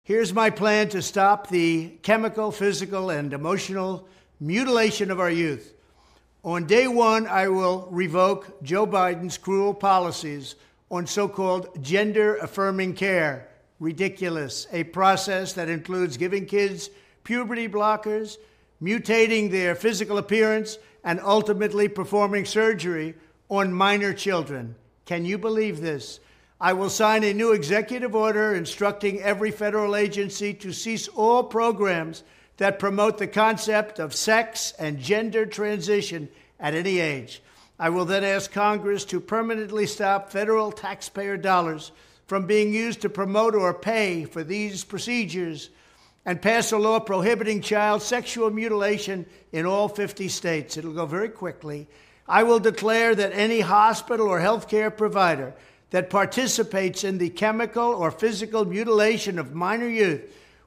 Here's my plan to stop the chemical, physical, and emotional mutilation of our youth. On day one, I will revoke Joe Biden's cruel policies on so-called gender-affirming care. Ridiculous. A process that includes giving kids puberty blockers, mutating their physical appearance, and ultimately performing surgery on minor children. Can you believe this? I will sign a new executive order instructing every federal agency to cease all programs that promote the concept of sex and gender transition at any age. I will then ask Congress to permanently stop federal taxpayer dollars from being used to promote or pay for these procedures and pass a law prohibiting child sexual mutilation in all 50 states. It'll go very quickly. I will declare that any hospital or healthcare provider that participates in the chemical or physical mutilation of minor youth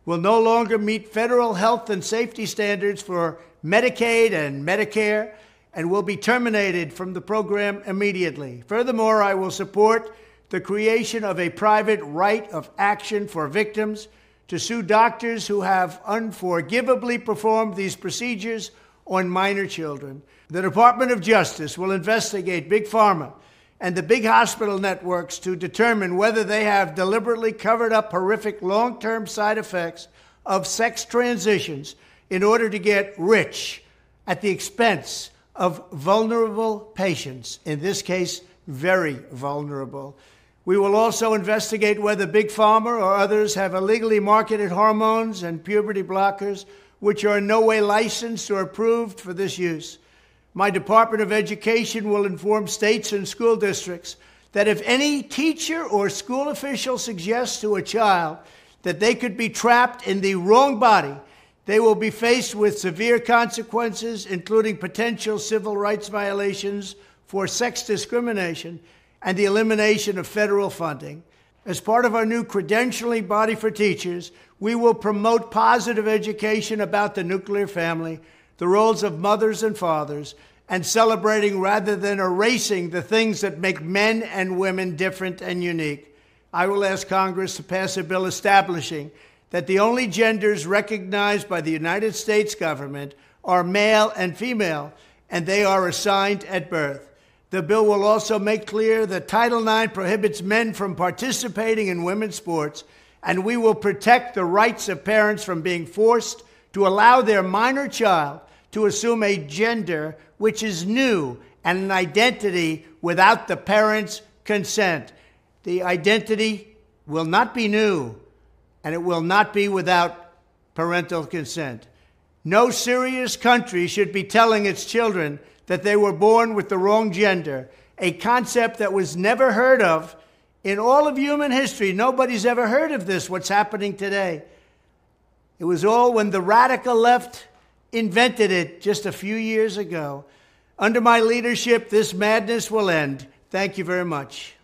will no longer meet federal health and safety standards for Medicaid and Medicare and will be terminated from the program immediately. Furthermore, I will support the creation of a private right of action for victims to sue doctors who have unforgivably performed these procedures on minor children. The Department of Justice will investigate Big Pharma and the big hospital networks to determine whether they have deliberately covered up horrific long-term side effects of sex transitions in order to get rich at the expense of vulnerable patients, in this case, very vulnerable. We will also investigate whether Big Pharma or others have illegally marketed hormones and puberty blockers which are in no way licensed or approved for this use. My Department of Education will inform states and school districts that if any teacher or school official suggests to a child that they could be trapped in the wrong body, they will be faced with severe consequences, including potential civil rights violations for sex discrimination and the elimination of federal funding. As part of our new credentialing body for teachers, we will promote positive education about the nuclear family, the roles of mothers and fathers, and celebrating rather than erasing the things that make men and women different and unique. I will ask Congress to pass a bill establishing that the only genders recognized by the United States government are male and female, and they are assigned at birth. The bill will also make clear that Title IX prohibits men from participating in women's sports, and we will protect the rights of parents from being forced to allow their minor child to assume a gender which is new and an identity without the parents' consent. The identity will not be new, and it will not be without parental consent. No serious country should be telling its children that they were born with the wrong gender, a concept that was never heard of in all of human history. Nobody's ever heard of this, what's happening today. It was all when the radical left invented it just a few years ago. Under my leadership, this madness will end. Thank you very much.